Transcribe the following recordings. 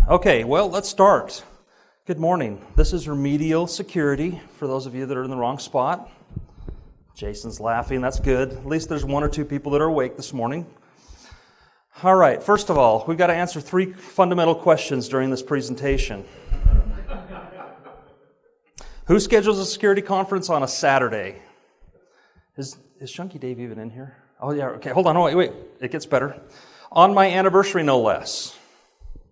Okay, well, let's start. Good morning. This is remedial security for those of you that are in the wrong spot. Jason's laughing. That's good. At least there's one or two people that are awake this morning. All right, first of all, we've got to answer three fundamental questions during this presentation. Who schedules a security conference on a Saturday? Is Chunky Dave even in here? Oh, yeah, okay, hold on, wait, it gets better. On my anniversary, no less.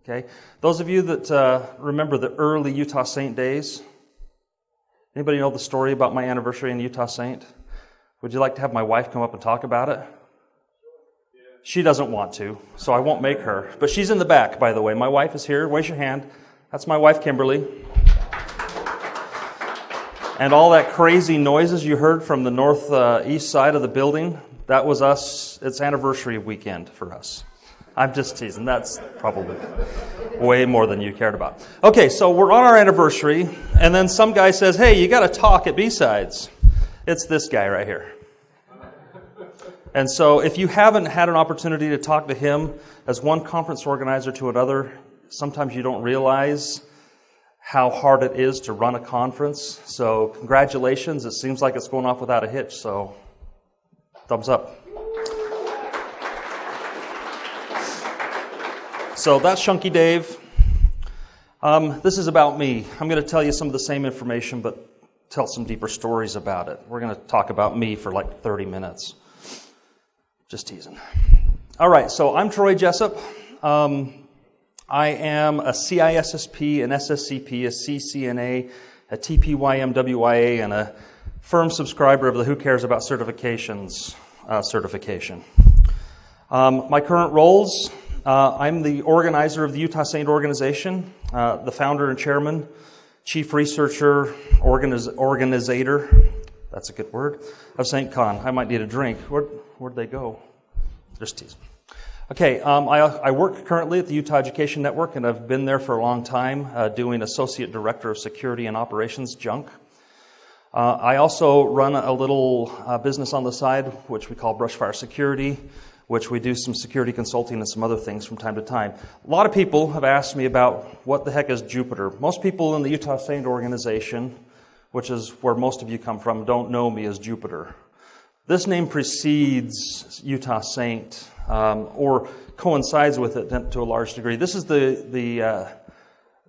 Okay, those of you that remember the early Utah Saint days, anybody know the story about my anniversary in Utah Saint? Would you like to have my wife come up and talk about it? She doesn't want to, so I won't make her. But she's in the back, by the way. My wife is here. Raise your hand. That's my wife, Kimberly. And all that crazy noises you heard from the northeast side of the building, that was us. It's anniversary weekend for us. I'm just teasing. That's probably way more than you cared about. Okay, so we're on our anniversary, and then some guy says, hey, you got to talk at BSides. It's this guy right here. And so if you haven't had an opportunity to talk to him as one conference organizer to another, sometimes you don't realize how hard it is to run a conference. So congratulations. It seems like it's going off without a hitch, so thumbs up. So that's Chunky Dave. This is about me. I'm going to tell you some of the same information, but tell some deeper stories about it. We're going to talk about me for like 30 minutes. Just teasing. All right, so I'm Troy Jessup. I am a CISSP, an SSCP, a CCNA, a TPYMWIA, and a firm subscriber of the Who Cares About Certifications certification. My current roles, I'm the organizer of the Utah Saint organization, the founder and chairman, chief researcher, organizator, that's a good word, of St. Con. I might need a drink. Where'd they go? Just teasing. Okay, I work currently at the Utah Education Network, and I've been there for a long time doing Associate Director of Security and Operations, Junk. I also run a little business on the side, which we call Brushfire Security, which we do some security consulting and some other things from time to time. A lot of people have asked me about what the heck is Jupiter. Most people in the Utah Saint organization, which is where most of you come from, don't know me as Jupiter. This name precedes Utah Saint, or coincides with it to a large degree. This is the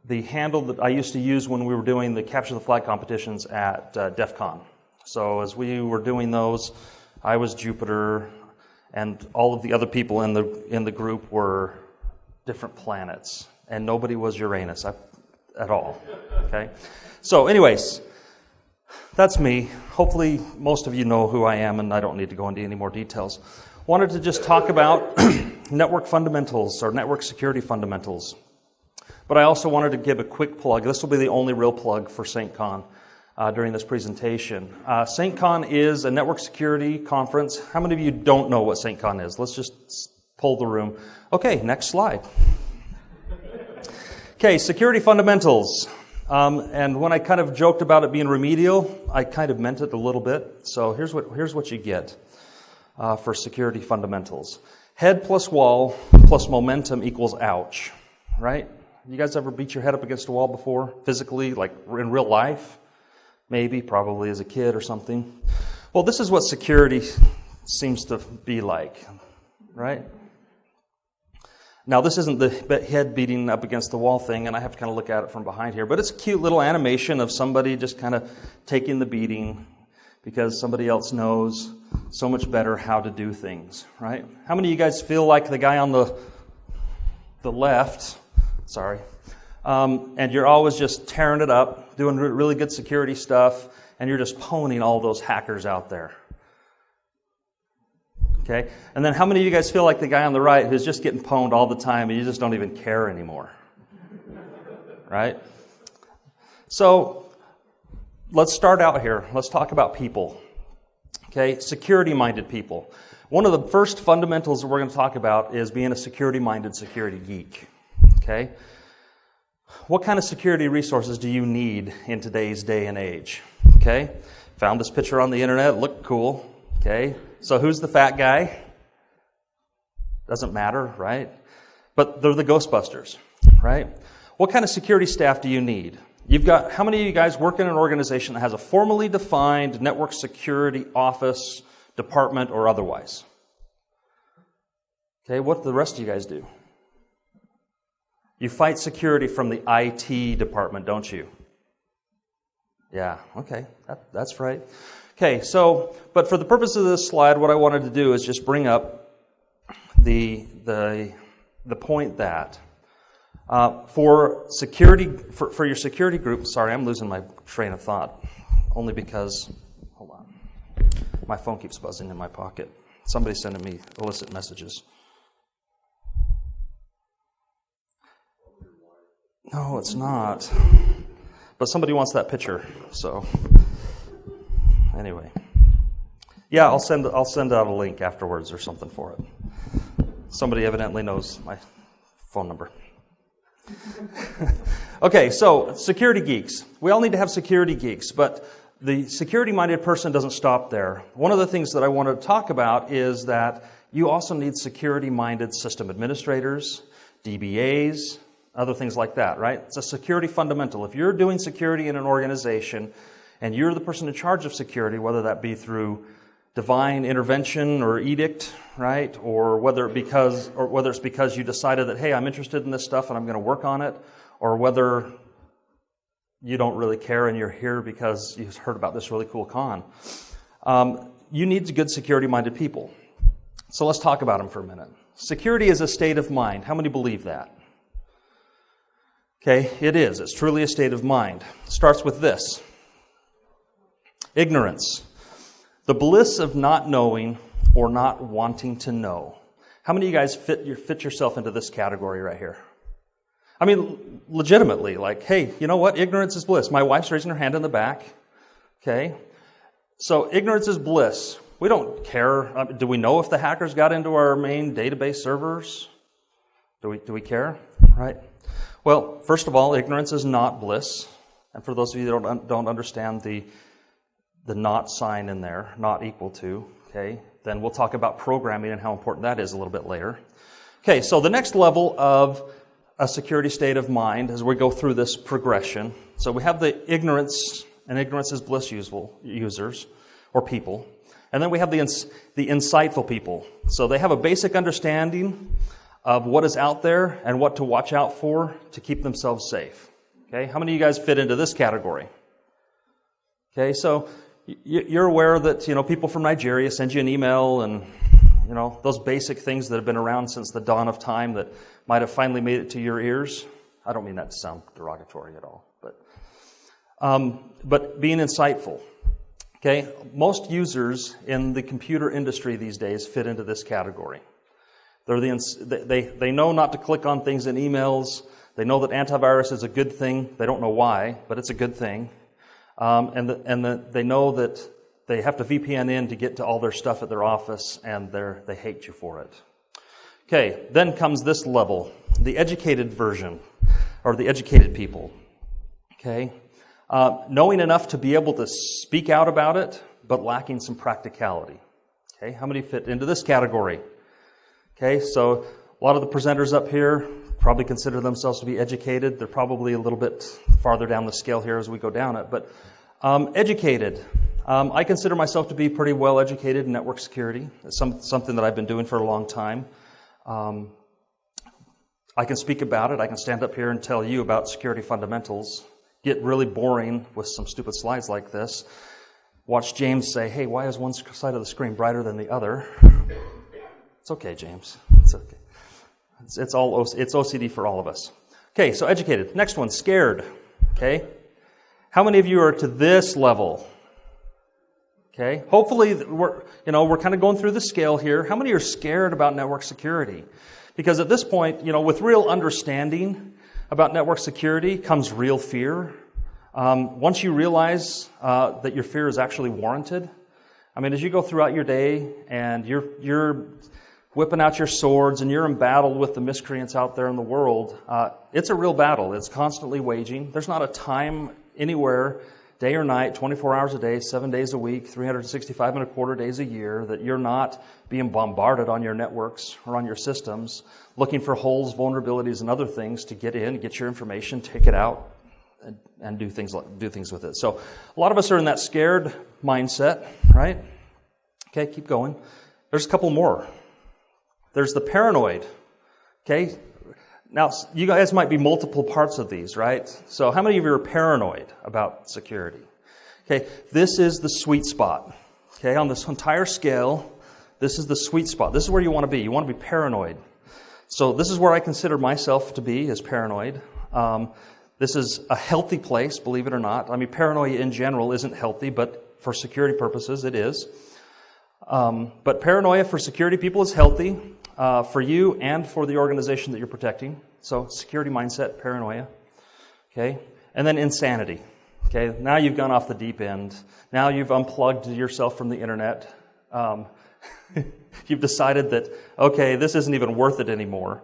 handle that I used to use when we were doing the Capture the Flag competitions at DEF CON. So as we were doing those, I was Jupiter, and all of the other people in the group were different planets, and nobody was Uranus at all. Okay, so anyways. That's me. Hopefully most of you know who I am, and I don't need to go into any more details. Wanted to just talk about network fundamentals or network security fundamentals. But I also wanted to give a quick plug. This will be the only real plug for St. Con during this presentation. St. Con is a network security conference. How many of you don't know what St. Con is? Let's just poll the room. Okay, next slide. Okay, security fundamentals. And when I kind of joked about it being remedial, I kind of meant it a little bit. So here's what you get for security fundamentals. Head plus wall plus momentum equals ouch, right? You guys ever beat your head up against a wall before, physically, like in real life? Maybe, probably as a kid or something. Well, this is what security seems to be like, right? Now, this isn't the head beating up against the wall thing, and I have to kind of look at it from behind here, but it's a cute little animation of somebody just kind of taking the beating because somebody else knows so much better how to do things, right? How many of you guys feel like the guy on the left, and you're always just tearing it up, doing really good security stuff, and you're just pwning all those hackers out there? Okay, and then how many of you guys feel like the guy on the right who's just getting pwned all the time and you just don't even care anymore? Right? So let's start out here. Let's talk about people. Okay, security-minded people. One of the first fundamentals that we're going to talk about is being a security-minded security geek. Okay? What kind of security resources do you need in today's day and age? Okay? Found this picture on the internet, looked cool. Okay? So who's the fat guy? Doesn't matter, right? But they're the Ghostbusters, right? What kind of security staff do you need? You've got, how many of you guys work in an organization that has a formally defined network security office, department, or otherwise? Okay, what do the rest of you guys do? You fight security from the IT department, don't you? Yeah, okay, that's right. Okay, so, but for the purpose of this slide, what I wanted to do is just bring up the point that for your security group, sorry, I'm losing my train of thought, only because, hold on, my phone keeps buzzing in my pocket. Somebody's sending me illicit messages. No, it's not. But somebody wants that picture, so anyway. Yeah, I'll send out a link afterwards or something for it. Somebody evidently knows my phone number. Okay, so security geeks. We all need to have security geeks, but the security-minded person doesn't stop there. One of the things that I want to talk about is that you also need security-minded system administrators, DBAs, other things like that, right? It's a security fundamental. If you're doing security in an organization and you're the person in charge of security, whether that be through divine intervention or edict, right? Or whether it's because you decided that, hey, I'm interested in this stuff and I'm going to work on it, or whether you don't really care and you're here because you heard about this really cool con. You need good security-minded people. So let's talk about them for a minute. Security is a state of mind. How many believe that? Okay, it is. It's truly a state of mind. It starts with this. Ignorance. The bliss of not knowing or not wanting to know. How many of you guys fit yourself into this category right here? I mean, legitimately, like, hey, you know what? Ignorance is bliss. My wife's raising her hand in the back. Okay? So ignorance is bliss. We don't care. Do we know if the hackers got into our main database servers? Do we care? Right? Well, first of all, ignorance is not bliss. And for those of you that don't understand the not sign in there, not equal to, okay, then we'll talk about programming and how important that is a little bit later. Okay, so the next level of a security state of mind as we go through this progression. So we have the ignorance, and ignorance is bliss users or people. And then we have the insightful people. So they have a basic understanding of what is out there and what to watch out for to keep themselves safe. Okay, how many of you guys fit into this category? Okay, so you're aware that, people from Nigeria send you an email and, those basic things that have been around since the dawn of time that might have finally made it to your ears. I don't mean that to sound derogatory at all, but being insightful. Okay, most users in the computer industry these days fit into this category. They know not to click on things in emails. They know that antivirus is a good thing. They don't know why, but it's a good thing. They know that they have to VPN in to get to all their stuff at their office, and they hate you for it. Okay, then comes this level, the educated version, or the educated people. Okay, knowing enough to be able to speak out about it, but lacking some practicality. Okay, how many fit into this category? Okay, so a lot of the presenters up here probably consider themselves to be educated. They're probably a little bit farther down the scale here as we go down it. But educated. I consider myself to be pretty well educated in network security. It's something that I've been doing for a long time. I can speak about it. I can stand up here and tell you about security fundamentals. Get really boring with some stupid slides like this. Watch James say, hey, why is one side of the screen brighter than the other? It's okay, James. It's okay. It's OCD for all of us. Okay, so educated. Next one, scared. Okay, how many of you are to this level? Okay, hopefully we're kind of going through the scale here. How many are scared about network security? Because at this point, with real understanding about network security comes real fear. Once you realize that your fear is actually warranted, I mean, as you go throughout your day and you're whipping out your swords and you're in battle with the miscreants out there in the world, it's a real battle. It's constantly waging. There's not a time anywhere day or night, 24 hours a day, 7 days a week, 365 and a quarter days a year, that you're not being bombarded on your networks or on your systems, looking for holes, vulnerabilities, and other things to get in, get your information, take it out, and do things with it. So a lot of us are in that scared mindset, right? Okay, keep going. There's a couple more. There's the paranoid. Okay, now you guys might be multiple parts of these, right? So how many of you are paranoid about security? Okay, this is the sweet spot. Okay, on this entire scale, this is the sweet spot. This is where you want to be. You want to be paranoid. So this is where I consider myself to be, as paranoid. This is a healthy place, believe it or not. I mean, paranoia in general isn't healthy, but for security purposes, it is. But paranoia for security people is healthy for you and for the organization that you're protecting. So security mindset, paranoia. Okay, and then insanity. Okay, now you've gone off the deep end. Now you've unplugged yourself from the internet. You've decided that, okay, this isn't even worth it anymore.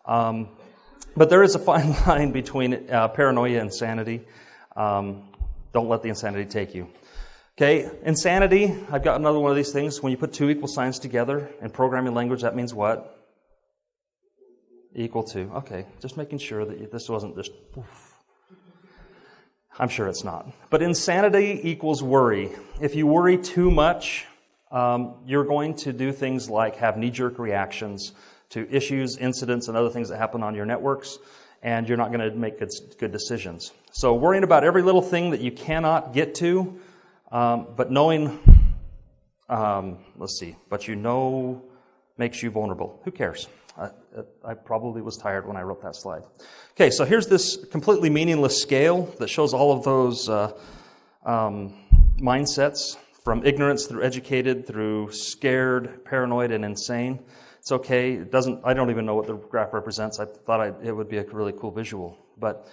But there is a fine line between paranoia and insanity. Don't let the insanity take you. Okay, insanity, I've got another one of these things. When you put two equal signs together in programming language, that means what? Equal to. Okay, just making sure that this wasn't just poof. I'm sure it's not. But insanity equals worry. If you worry too much, you're going to do things like have knee-jerk reactions to issues, incidents, and other things that happen on your networks, and you're not going to make good decisions. So worrying about every little thing that you cannot get to, but knowing, but you know makes you vulnerable. Who cares? I probably was tired when I wrote that slide. Okay, so here's this completely meaningless scale that shows all of those mindsets, from ignorance through educated, through scared, paranoid, and insane. It's okay. I don't even know what the graph represents. I thought it would be a really cool visual. But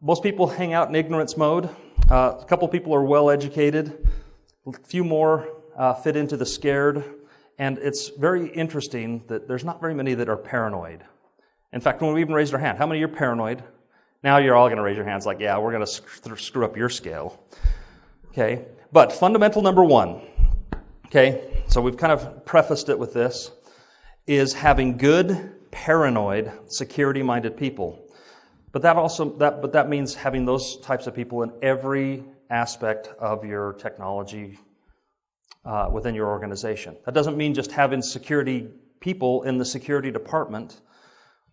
most people hang out in ignorance mode. A couple people are well educated. A few more fit into the scared. And it's very interesting that there's not very many that are paranoid. In fact, when we even raised our hand, how many of you are paranoid? Now you're all going to raise your hands like, yeah, we're going to screw up your scale. Okay, but fundamental number one, okay, so we've kind of prefaced it with this, is having good, paranoid, security-minded people. But that means having those types of people in every aspect of your technology within your organization. That doesn't mean just having security people in the security department.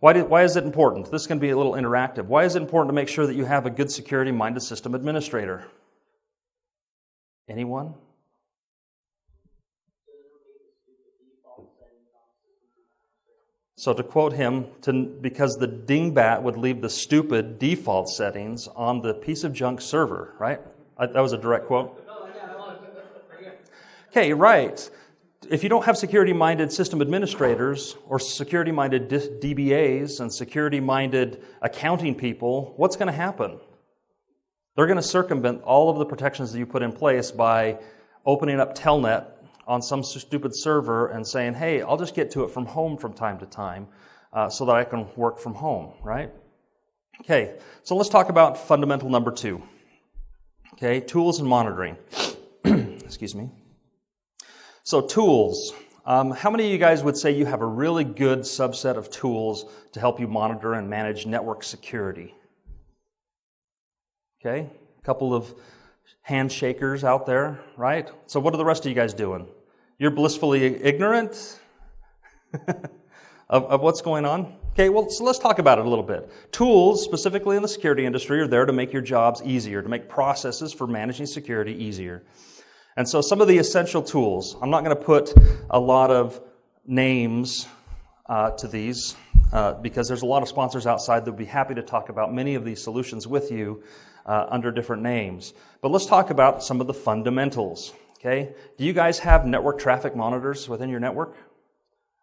Why is it important? This can be a little interactive. Why is it important to make sure that you have a good security-minded system administrator? Anyone? So to quote him, because the dingbat would leave the stupid default settings on the piece of junk server, right? That was a direct quote. Okay, right. If you don't have security-minded system administrators or security-minded DBAs and security-minded accounting people, what's going to happen? They're going to circumvent all of the protections that you put in place by opening up Telnet on some stupid server and saying, hey, I'll just get to it from home from time to time so that I can work from home, right? Okay, so let's talk about fundamental number 2. Okay, tools and monitoring. Excuse me. So tools. How many of you guys would say you have a really good subset of tools to help you monitor and manage network security? Okay, a couple of handshakers out there, right? So what are the rest of you guys doing? You're blissfully ignorant of what's going on? Okay, well, so let's talk about it a little bit. Tools, specifically in the security industry, are there to make your jobs easier, to make processes for managing security easier. And so some of the essential tools, I'm not going to put a lot of names to these because there's a lot of sponsors outside that would be happy to talk about many of these solutions with you under different names. But let's talk about some of the fundamentals, okay? Do you guys have network traffic monitors within your network?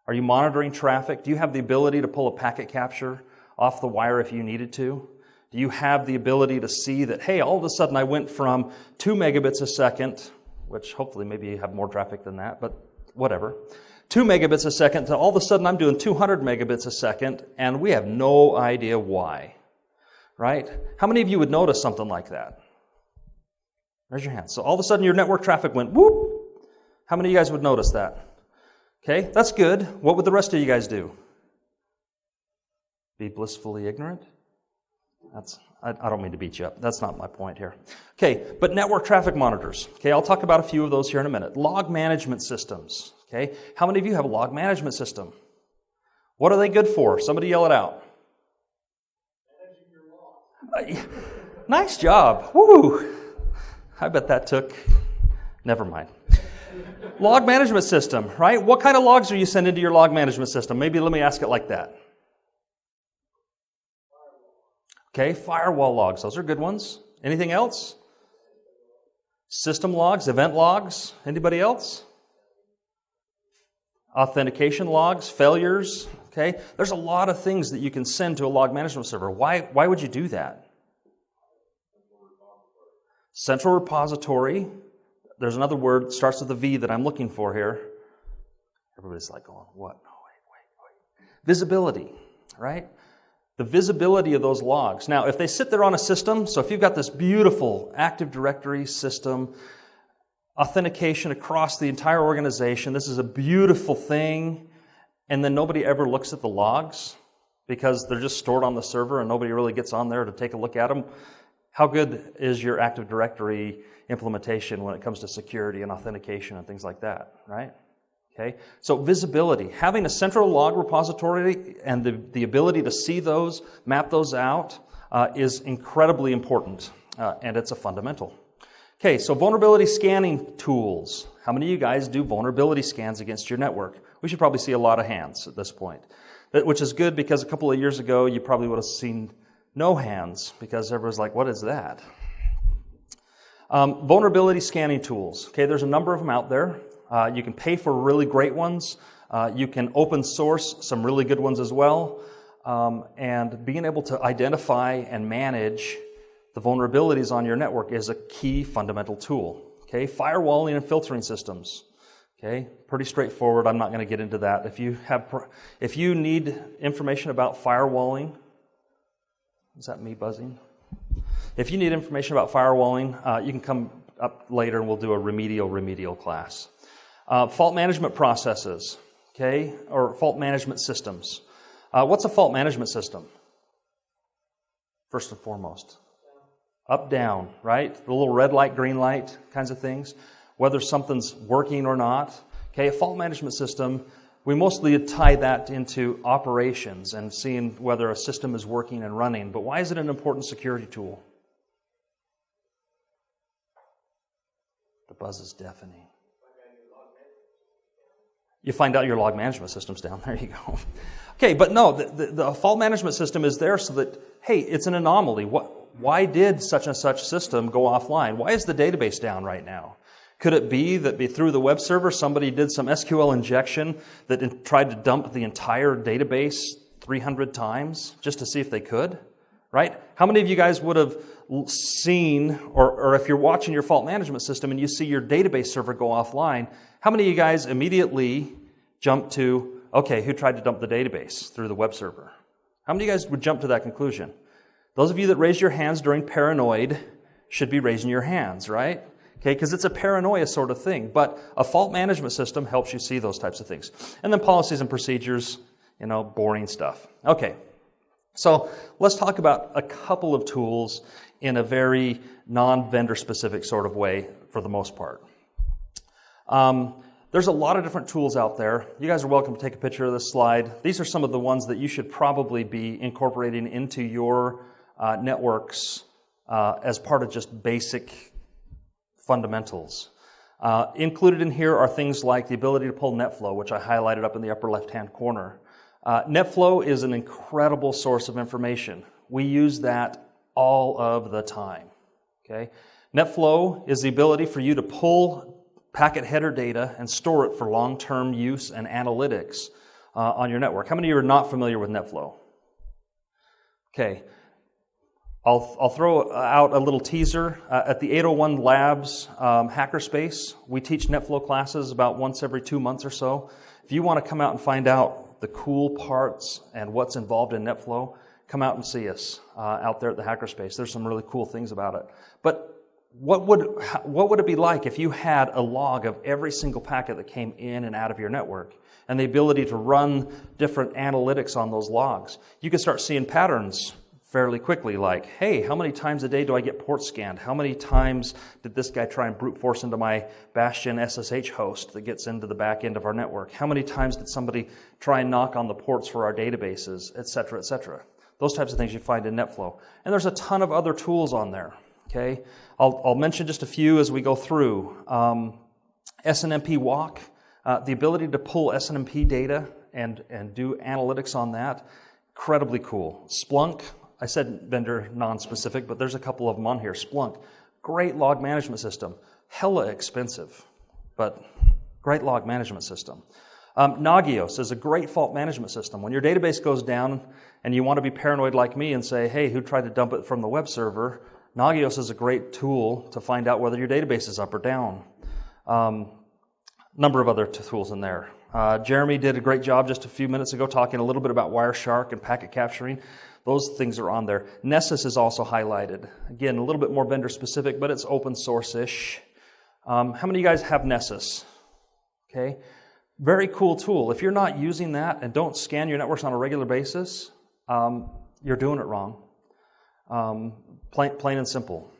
Are you monitoring traffic? Do you have the ability to pull a packet capture off the wire if you needed to? Do you have the ability to see that, hey, all of a sudden I went from 2 megabits a second, which hopefully maybe you have more traffic than that, but whatever, 2 megabits a second to all of a sudden I'm doing 200 megabits a second, and we have no idea why, right? How many of you would notice something like that? Raise your hand. So all of a sudden your network traffic went whoop. How many of you guys would notice that? Okay, that's good. What would the rest of you guys do? Be blissfully ignorant? I don't mean to beat you up. That's not my point here. Okay, but network traffic monitors. Okay, I'll talk about a few of those here in a minute. Log management systems. Okay, how many of you have a log management system? What are they good for? Somebody yell it out. Managing your logs. Nice job. Woo! I bet that took... Never mind. Log management system, right? What kind of logs are you sending to your log management system? Maybe let me ask it like that. Okay, firewall logs. Those are good ones. Anything else? System logs, event logs. Anybody else? Authentication logs, failures. Okay, there's a lot of things that you can send to a log management server. Why would you do that? Central repository. There's another word that starts with a V that I'm looking for here. Everybody's like, oh, what? Oh, wait. Visibility, right? The visibility of those logs. Now, if they sit there on a system, so if you've got this beautiful Active Directory system, authentication across the entire organization, this is a beautiful thing, and then nobody ever looks at the logs because they're just stored on the server and nobody really gets on there to take a look at them. How good is your Active Directory implementation when it comes to security and authentication and things like that, right? Okay, so visibility, having a central log repository and the ability to see those, map those out, is incredibly important, and it's a fundamental. Okay, so vulnerability scanning tools. How many of you guys do vulnerability scans against your network? We should probably see a lot of hands at this point, which is good because a couple of years ago you probably would have seen no hands because everyone's like, what is that? Vulnerability scanning tools. Okay, there's a number of them out there. You can pay for really great ones. You can open source some really good ones as well. And being able to identify and manage the vulnerabilities on your network is a key fundamental tool. Okay, firewalling and filtering systems. Okay, pretty straightforward. I'm not going to get into that. If you need information about firewalling, is that me buzzing? If you need information about firewalling, you can come up later and we'll do a remedial class. Fault management processes, okay, or fault management systems. What's a fault management system? First and foremost. Up, down, right? The little red light, green light kinds of things. Whether something's working or not. Okay, a fault management system, we mostly tie that into operations and seeing whether a system is working and running. But why is it an important security tool? The buzz is deafening. You find out your log management system's down. There you go. Okay, but no, the fault management system is there so that, hey, it's an anomaly. Why did such and such system go offline? Why is the database down right now? Could it be that through the web server somebody did some SQL injection that tried to dump the entire database 300 times just to see if they could? Right? How many of you guys would have seen, or if you're watching your fault management system and you see your database server go offline, how many of you guys immediately jump to, okay, who tried to dump the database through the web server? How many of you guys would jump to that conclusion? Those of you that raised your hands during paranoid should be raising your hands, right? Okay, because it's a paranoia sort of thing. But a fault management system helps you see those types of things. And then policies and procedures, boring stuff. Okay, so let's talk about a couple of tools in a very non-vendor specific sort of way for the most part. There's a lot of different tools out there. You guys are welcome to take a picture of this slide. These are some of the ones that you should probably be incorporating into your networks as part of just basic fundamentals. Included in here are things like the ability to pull NetFlow, which I highlighted up in the upper left-hand corner. NetFlow is an incredible source of information. We use that all of the time. Okay? NetFlow is the ability for you to pull packet header data and store it for long-term use and analytics on your network. How many of you are not familiar with NetFlow? Okay. I'll throw out a little teaser. At the 801 Labs Hackerspace, we teach NetFlow classes about once every 2 months or so. If you want to come out and find out the cool parts and what's involved in NetFlow, come out and see us out there at the Hackerspace. There's some really cool things about it. But what would it be like if you had a log of every single packet that came in and out of your network, and the ability to run different analytics on those logs? You could start seeing patterns fairly quickly, like, hey, how many times a day do I get port scanned? How many times did this guy try and brute force into my Bastion SSH host that gets into the back end of our network? How many times did somebody try and knock on the ports for our databases, et cetera, et cetera? Those types of things you find in NetFlow. And there's a ton of other tools on there, okay? I'll mention just a few as we go through. SNMP Walk, the ability to pull SNMP data and do analytics on that, incredibly cool. Splunk, I said vendor non-specific, but there's a couple of them on here. Splunk, great log management system. Hella expensive, but great log management system. Nagios is a great fault management system. When your database goes down and you want to be paranoid like me and say, hey, who tried to dump it from the web server? Nagios is a great tool to find out whether your database is up or down. Number of other tools in there. Jeremy did a great job just a few minutes ago talking a little bit about Wireshark and packet capturing. Those things are on there. Nessus is also highlighted. Again, a little bit more vendor specific, but it's open source-ish. How many of you guys have Nessus? Okay, very cool tool. If you're not using that and don't scan your networks on a regular basis, you're doing it wrong. Plain and simple.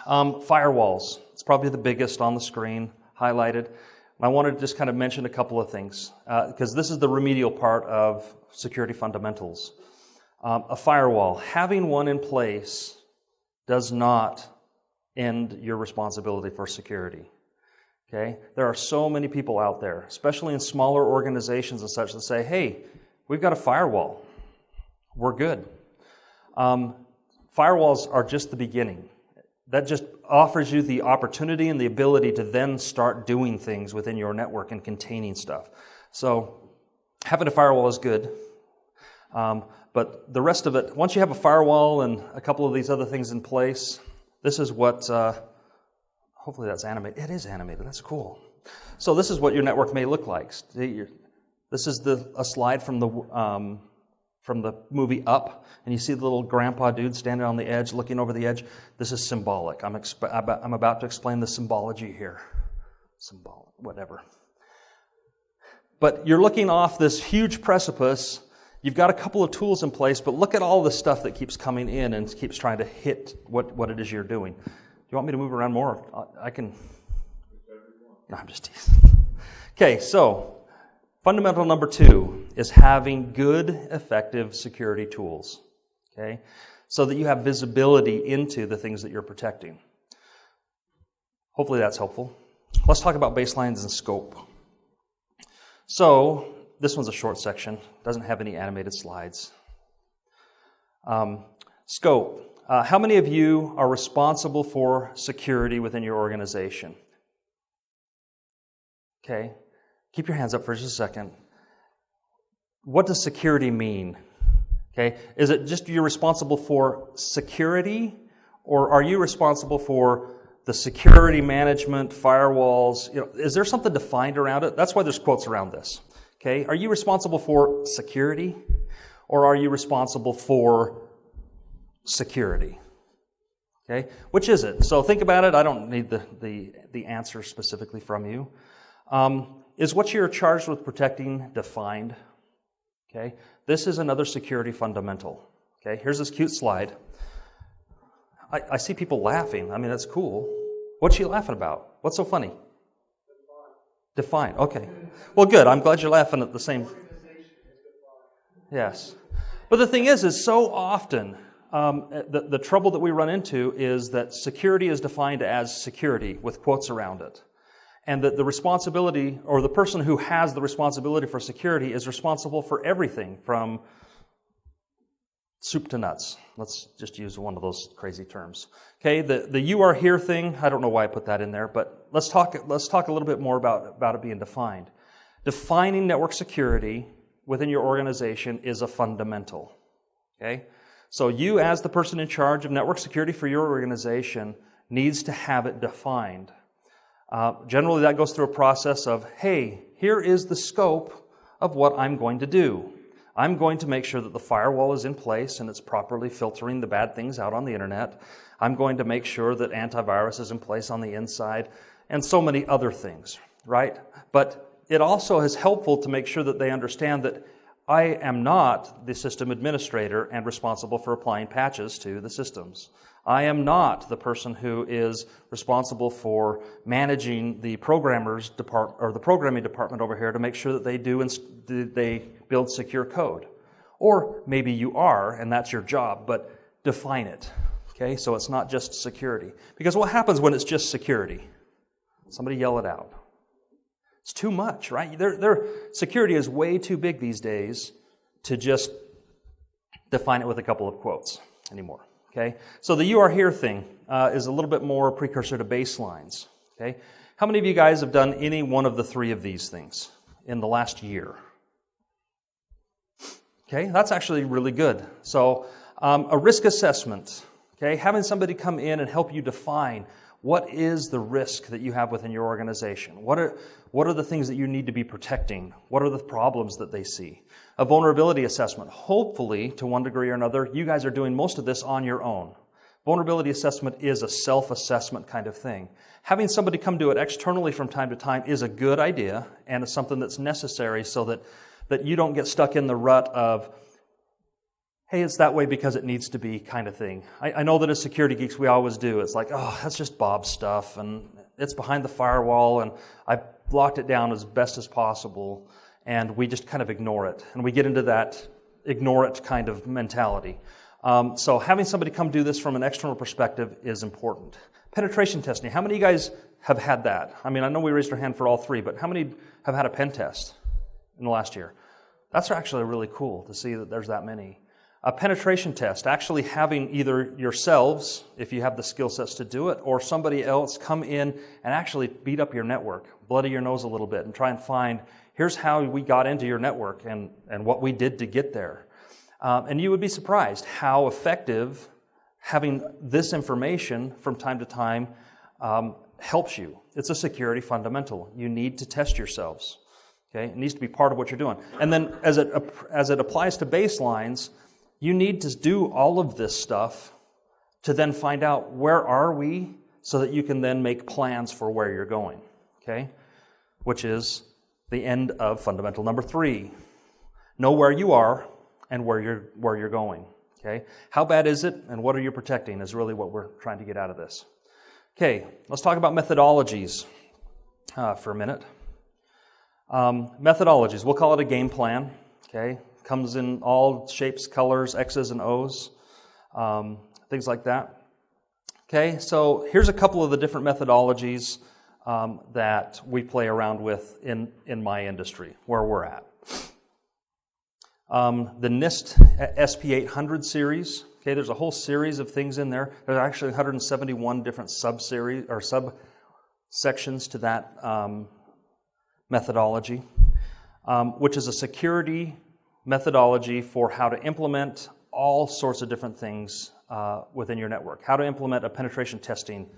Firewalls. It's probably the biggest on the screen, highlighted. I wanted to just kind of mention a couple of things, because this is the remedial part of security fundamentals. A firewall, having one in place does not end your responsibility for security. Okay? There are so many people out there, especially in smaller organizations and such, that say, hey, we've got a firewall. We're good. Firewalls are just the beginning. That just offers you the opportunity and the ability to then start doing things within your network and containing stuff. So having a firewall is good. But the rest of it, once you have a firewall and a couple of these other things in place, this is what, hopefully that's animated. It is animated. That's cool. So this is what your network may look like. This is a slide from the movie Up, and you see the little grandpa dude standing on the edge, looking over the edge. This is symbolic. I'm about to explain the symbology here. Symbolic, whatever. But you're looking off this huge precipice. You've got a couple of tools in place, but look at all the stuff that keeps coming in and keeps trying to hit what it is you're doing. Do you want me to move around more? I can. No, I'm just teasing. Okay, so fundamental number 2 is having good, effective security tools, okay, so that you have visibility into the things that you're protecting. Hopefully that's helpful. Let's talk about baselines and scope. So this one's a short section, doesn't have any animated slides. Scope. How many of you are responsible for security within your organization? Okay. Keep your hands up for just a second. What does security mean? Okay. Is it just you're responsible for security, or are you responsible for the security management, firewalls? Is there something defined around it? That's why there's quotes around this. Okay, are you responsible for security, or are you responsible for security? Okay, which is it? So think about it. I don't need the answer specifically from you. Is what you're charged with protecting defined? Okay, this is another security fundamental. Okay, here's this cute slide. I see people laughing. I mean, that's cool. What's she laughing about? What's so funny? Define. Okay. Well, good. I'm glad you're laughing at the same. Yes. But the thing is so often the trouble that we run into is that security is defined as security with quotes around it. And that the responsibility, or the person who has the responsibility for security, is responsible for everything from soup to nuts. Let's just use one of those crazy terms. Okay, the you are here thing, I don't know why I put that in there, but let's talk a little bit more about it being defined. Defining network security within your organization is a fundamental. Okay? So you, as the person in charge of network security for your organization, needs to have it defined. Generally, that goes through a process of, hey, here is the scope of what I'm going to do. I'm going to make sure that the firewall is in place and it's properly filtering the bad things out on the internet. I'm going to make sure that antivirus is in place on the inside, and so many other things, right? But it also is helpful to make sure that they understand that I am not the system administrator and responsible for applying patches to the systems. I am not the person who is responsible for managing the programming department over here to make sure that they build secure code. Or maybe you are, and that's your job, but define it. Okay, so it's not just security. Because what happens when it's just security? Somebody yell it out. It's too much, right? Their security is way too big these days to just define it with a couple of quotes anymore. Okay, so the "you are here" thing is a little bit more precursor to baselines. Okay, how many of you guys have done any one of the three of these things in the last year? Okay, that's actually really good. So a risk assessment. Okay, having somebody come in and help you define what is the risk that you have within your organization. What are the things that you need to be protecting? What are the problems that they see? A vulnerability assessment. Hopefully, to one degree or another, you guys are doing most of this on your own. Vulnerability assessment is a self-assessment kind of thing. Having somebody come do it externally from time to time is a good idea, and it's something that's necessary so that you don't get stuck in the rut of, hey, it's that way because it needs to be kind of thing. I know that as security geeks we always do. It's like, oh, that's just Bob's stuff, and it's behind the firewall, and I locked it down as best as possible, and we just kind of ignore it. And we get into that ignore it kind of mentality. So having somebody come do this from an external perspective is important. Penetration testing. How many of you guys have had that? I mean, I know we raised our hand for all three, but how many have had a pen test in the last year? That's actually really cool to see that there's that many. A penetration test, actually having either yourselves, if you have the skill sets to do it, or somebody else come in and actually beat up your network, bloody your nose a little bit, and try and find, here's how we got into your network and what we did to get there. And you would be surprised how effective having this information from time to time helps you. It's a security fundamental. You need to test yourselves. Okay? It needs to be part of what you're doing. And then as it applies to baselines, you need to do all of this stuff to then find out where are we so that you can then make plans for where you're going, okay? Which is the end of fundamental number 3. Know where you are and where you're going, okay? How bad is it and what are you protecting is really what we're trying to get out of this. Okay, let's talk about methodologies for a minute. Methodologies, we'll call it a game plan, okay? Comes in all shapes, colors, X's and O's, things like that. Okay, so here's a couple of the different methodologies that we play around with in my industry, where we're at. The NIST SP800 series, okay, there's a whole series of things in there. There's actually 171 different sub-series or subsections to that methodology, which is a security methodology for how to implement all sorts of different things within your network. How to implement a penetration testing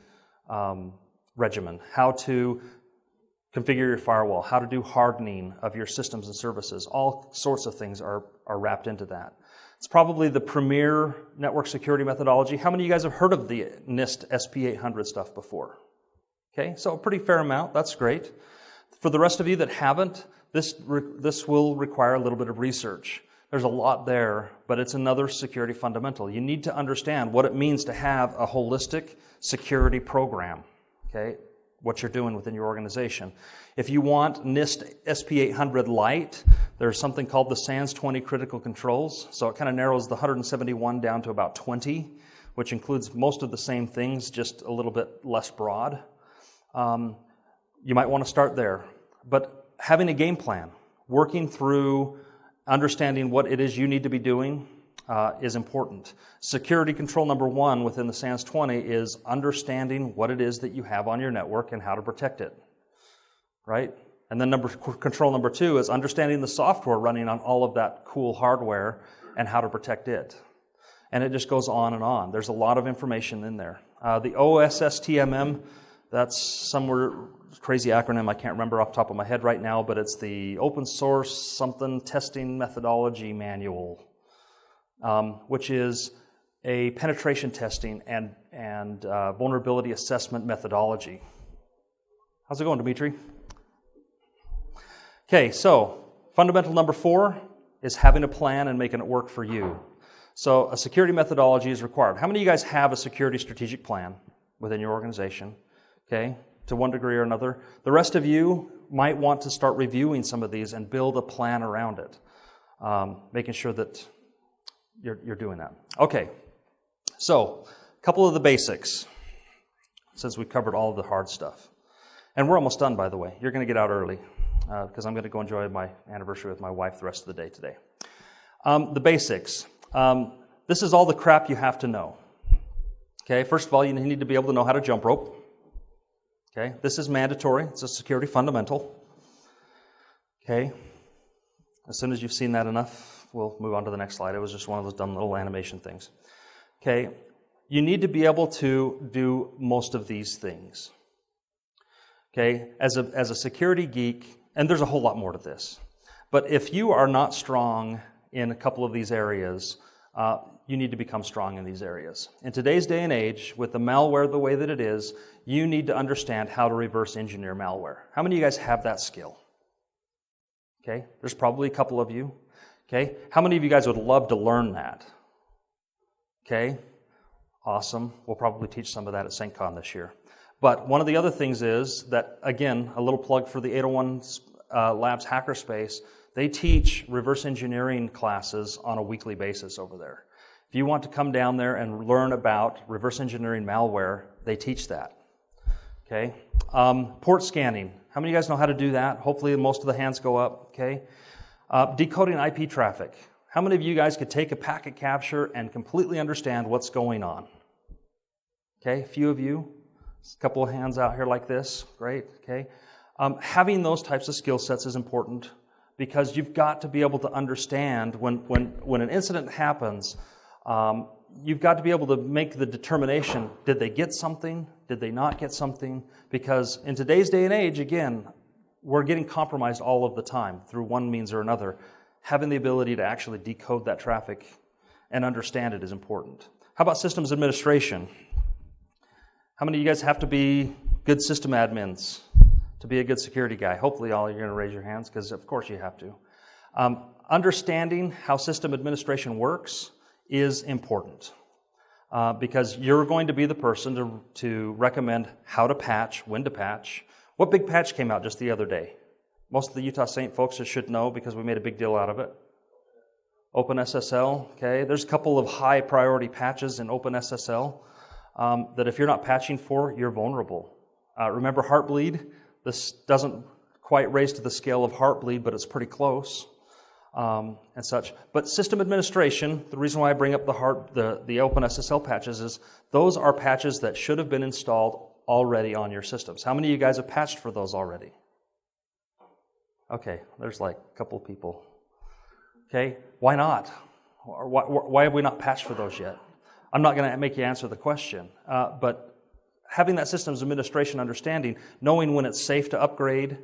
regimen. How to configure your firewall. How to do hardening of your systems and services. All sorts of things are wrapped into that. It's probably the premier network security methodology. How many of you guys have heard of the NIST SP800 stuff before? Okay, so a pretty fair amount. That's great. For the rest of you that haven't, this will require a little bit of research. There's a lot there, but it's another security fundamental. You need to understand what it means to have a holistic security program, okay, what you're doing within your organization. If you want NIST SP800 Lite, there's something called the SANS 20 critical controls, so it kind of narrows the 171 down to about 20, which includes most of the same things, just a little bit less broad. You might want to start there, but having a game plan, working through understanding what it is you need to be doing is important. Security control number 1 within the SANS 20 is understanding what it is that you have on your network and how to protect it, right? And then control number 2 is understanding the software running on all of that cool hardware and how to protect it. And it just goes on and on. There's a lot of information in there. The OSSTMM, that's crazy acronym I can't remember off the top of my head right now, but it's the Open Source something testing methodology manual, which is a penetration testing and vulnerability assessment methodology. How's it going, Dimitri? Okay, so fundamental number 4 is having a plan and making it work for you. So a security methodology is required. How many of you guys have a security strategic plan within your organization? Okay, to one degree or another. The rest of you might want to start reviewing some of these and build a plan around it, making sure that you're doing that. Okay, so a couple of the basics, since we've covered all of the hard stuff. And we're almost done, by the way. You're going to get out early because I'm going to go enjoy my anniversary with my wife the rest of the day today. The basics. This is all the crap you have to know. Okay, first of all, you need to be able to know how to jump rope. Okay, this is mandatory. It's a security fundamental. Okay, as soon as you've seen that enough, we'll move on to the next slide. It was just one of those dumb little animation things. Okay, you need to be able to do most of these things. Okay, as a security geek, and there's a whole lot more to this, but if you are not strong in a couple of these areas, you need to become strong in these areas. In today's day and age, with the malware the way that it is, you need to understand how to reverse engineer malware. How many of you guys have that skill? Okay, there's probably a couple of you. Okay, how many of you guys would love to learn that? Okay, awesome. We'll probably teach some of that at SyncCon this year. But one of the other things is that, again, a little plug for the 801 Labs Hackerspace, they teach reverse engineering classes on a weekly basis over there. If you want to come down there and learn about reverse engineering malware, they teach that. Okay, port scanning. How many of you guys know how to do that? Hopefully most of the hands go up. Okay, decoding IP traffic. How many of you guys could take a packet capture and completely understand what's going on? Okay, a few of you. A couple of hands out here like this. Great. Okay, having those types of skill sets is important because you've got to be able to understand when an incident happens. You've got to be able to make the determination, did they get something? Did they not get something? Because in today's day and age, again, we're getting compromised all of the time through one means or another. Having the ability to actually decode that traffic and understand it is important. How about systems administration? How many of you guys have to be good system admins to be a good security guy? Hopefully all of you are going to raise your hands because of course you have to. Understanding how system administration works is important because you're going to be the person to recommend how to patch, when to patch. What big patch came out just the other day? Most of the Utah Saint folks should know because we made a big deal out of it. OpenSSL, okay? There's a couple of high priority patches in OpenSSL that if you're not patching for, you're vulnerable. Remember Heartbleed? This doesn't quite raise to the scale of Heartbleed, but it's pretty close. And such. But system administration, the reason why I bring up the OpenSSL patches is those are patches that should have been installed already on your systems. How many of you guys have patched for those already? Okay, there's like a couple of people. Okay, why not? Why have we not patched for those yet? I'm not going to make you answer the question, but having that systems administration understanding, knowing when it's safe to upgrade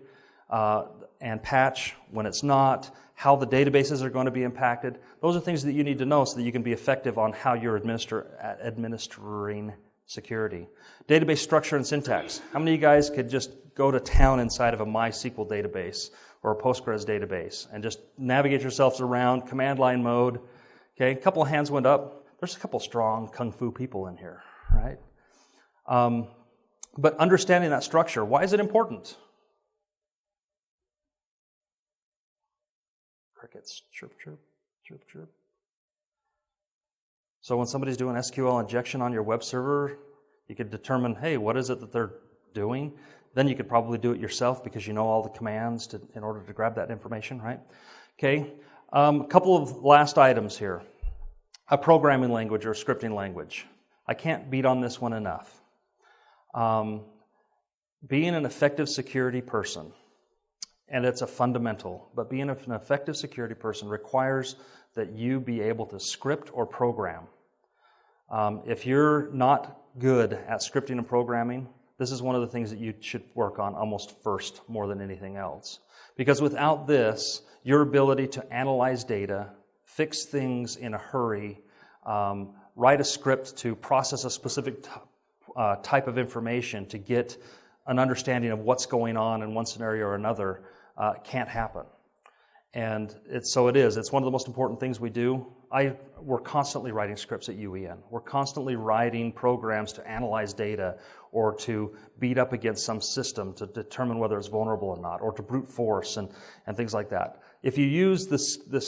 and patch, when it's not, how the databases are going to be impacted, those are things that you need to know so that you can be effective on how you're administering security. Database structure and syntax. How many of you guys could just go to town inside of a MySQL database or a Postgres database and just navigate yourselves around, command line mode? Okay, a couple of hands went up. There's a couple strong kung fu people in here, right? But understanding that structure, why is it important? Crickets, chirp, chirp, chirp, chirp. So when somebody's doing SQL injection on your web server, you could determine, hey, what is it that they're doing? Then you could probably do it yourself because you know all the commands in order to grab that information, right? Okay, a couple of last items here. A programming language or a scripting language. I can't beat on this one enough. Being an effective security person, and it's a fundamental, but being an effective security person requires that you be able to script or program. If you're not good at scripting and programming, This is one of the things that you should work on almost first more than anything else. Because without this, your ability to analyze data, fix things in a hurry, write a script to process a specific type of information to get an understanding of what's going on in one scenario or another can't happen. And it's one of the most important things we do. We're constantly writing scripts at UEN. We're constantly writing programs to analyze data or to beat up against some system to determine whether it's vulnerable or not, or to brute force and things like that. If you use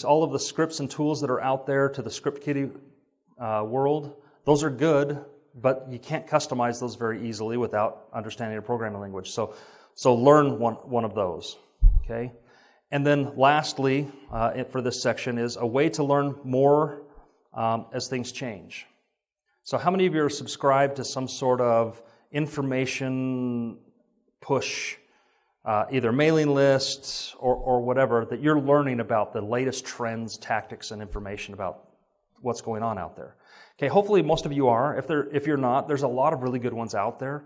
all of the scripts and tools that are out there to the script kiddie world, those are good, but you can't customize those very easily without understanding a programming language. So learn one of those, okay? And then lastly, for this section, is a way to learn more as things change. So how many of you are subscribed to some sort of information push, either mailing lists or whatever, that you're learning about the latest trends, tactics, and information about what's going on out there? Okay, hopefully most of you are. If you're not, there's a lot of really good ones out there.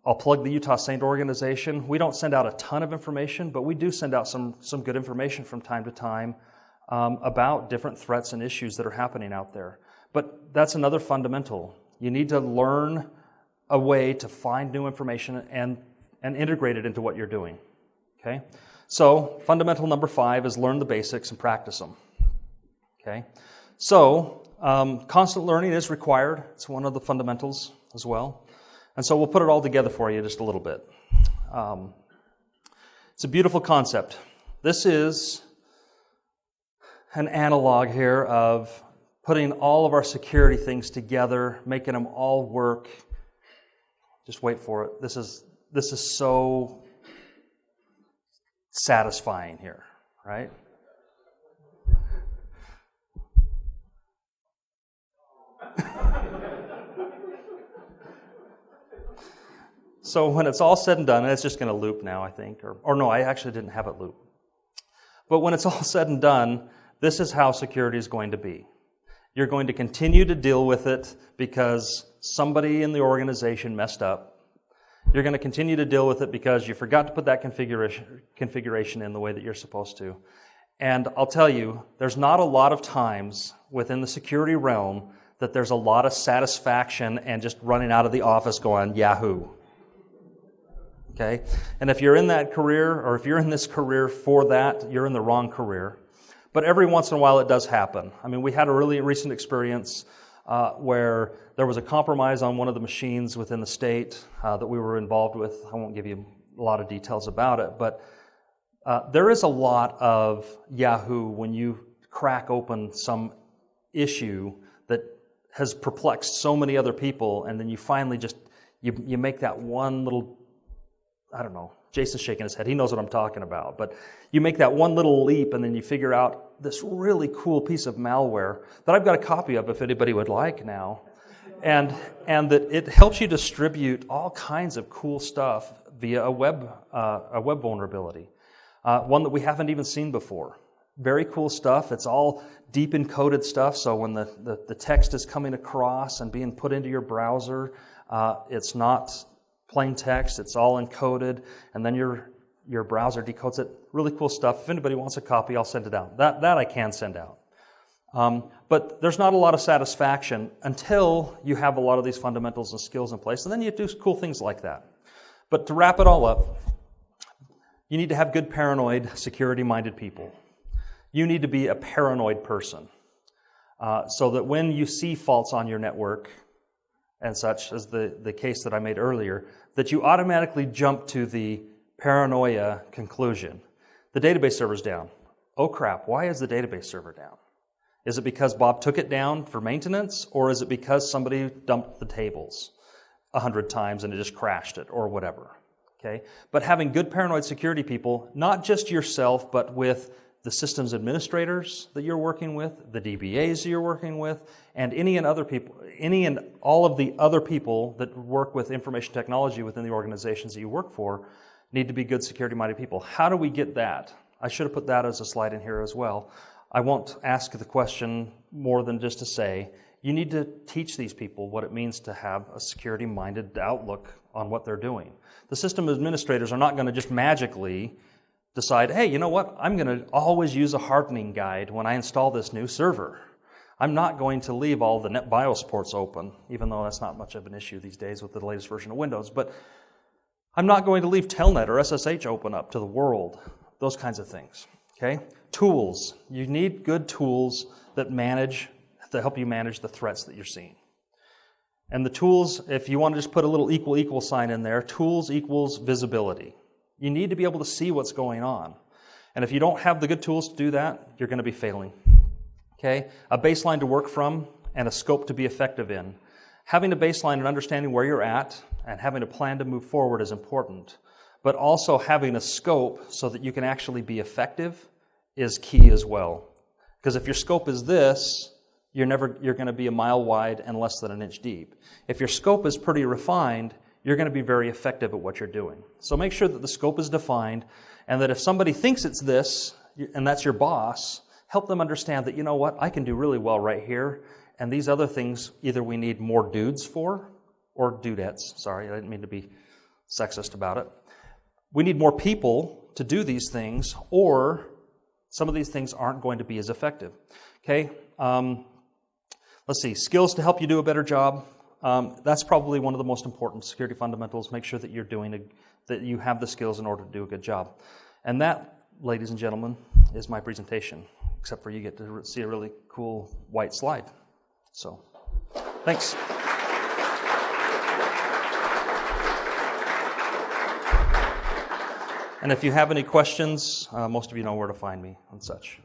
I'll plug the Utah Saint organization. We don't send out a ton of information, but we do send out some good information from time to time about different threats and issues that are happening out there. But that's another fundamental. You need to learn a way to find new information and integrate it into what you're doing. Okay? So fundamental number 5 is learn the basics and practice them. Okay? So constant learning is required. It's one of the fundamentals as well. And so we'll put it all together for you just a little bit. It's a beautiful concept. This is an analog here of putting all of our security things together, making them all work. Just wait for it. This is so satisfying here, right? So when it's all said and done, and it's just going to loop now, I think, or no, I actually didn't have it loop. But when it's all said and done, this is how security is going to be. You're going to continue to deal with it because somebody in the organization messed up. You're going to continue to deal with it because you forgot to put that configuration in the way that you're supposed to. And I'll tell you, there's not a lot of times within the security realm that there's a lot of satisfaction and just running out of the office going, Yahoo! Okay? And if you're in that career, or if you're in this career for that, you're in the wrong career. But every once in a while it does happen. I mean, we had a really recent experience where there was a compromise on one of the machines within the state that we were involved with. I won't give you a lot of details about it, but there is a lot of Yahoo when you crack open some issue that has perplexed so many other people, and then you finally just, you make that one little, I don't know, Jason's shaking his head, he knows what I'm talking about, but you make that one little leap and then you figure out this really cool piece of malware that I've got a copy of if anybody would like now, and that it helps you distribute all kinds of cool stuff via a web vulnerability, one that we haven't even seen before. Very cool stuff. It's all deep encoded stuff, so when the text is coming across and being put into your browser, it's not plain text, it's all encoded, and then your browser decodes it. Really cool stuff. If anybody wants a copy, I'll send it out. That I can send out. But there's not a lot of satisfaction until you have a lot of these fundamentals and skills in place, and then you do cool things like that. But to wrap it all up, you need to have good paranoid, security-minded people. You need to be a paranoid person so that when you see faults on your network, and such as the case that I made earlier, that you automatically jump to the paranoia conclusion. The database server's down. Oh crap, why is the database server down? Is it because Bob took it down for maintenance, or is it because somebody dumped the tables 100 times and it just crashed it, or whatever? Okay? But having good paranoid security people, not just yourself, but with the systems administrators that you're working with, the DBAs that you're working with, and any and all of the other people that work with information technology within the organizations that you work for need to be good security-minded people. How do we get that? I should have put that as a slide in here as well. I won't ask the question more than just to say, You need to teach these people what it means to have a security-minded outlook on what they're doing. The system administrators are not going to just magically decide, hey, you know what, I'm going to always use a hardening guide when I install this new server. I'm not going to leave all the NetBIOS ports open, even though that's not much of an issue these days with the latest version of Windows. But I'm not going to leave Telnet or SSH open up to the world, those kinds of things. Okay? Tools. You need good tools that help you manage the threats that you're seeing. And the tools, if you want to just put a little equal sign in there, tools equals visibility. You need to be able to see what's going on. And if you don't have the good tools to do that, you're going to be failing. Okay? A baseline to work from and a scope to be effective in. Having a baseline and understanding where you're at and having a plan to move forward is important. But also having a scope so that you can actually be effective is key as well. Because if your scope is this, you're going to be a mile wide and less than an inch deep. If your scope is pretty refined, you're going to be very effective at what you're doing. So make sure that the scope is defined and that if somebody thinks it's this, and that's your boss, help them understand that, you know what, I can do really well right here, and these other things, either we need more dudes for, or dudettes, sorry, I didn't mean to be sexist about it. We need more people to do these things, or some of these things aren't going to be as effective. Okay, let's see, skills to help you do a better job. That's probably one of the most important security fundamentals. Make sure that that you have the skills in order to do a good job. And that, ladies and gentlemen, is my presentation, except for you get to see a really cool white slide. So, thanks. And if you have any questions, most of you know where to find me and such.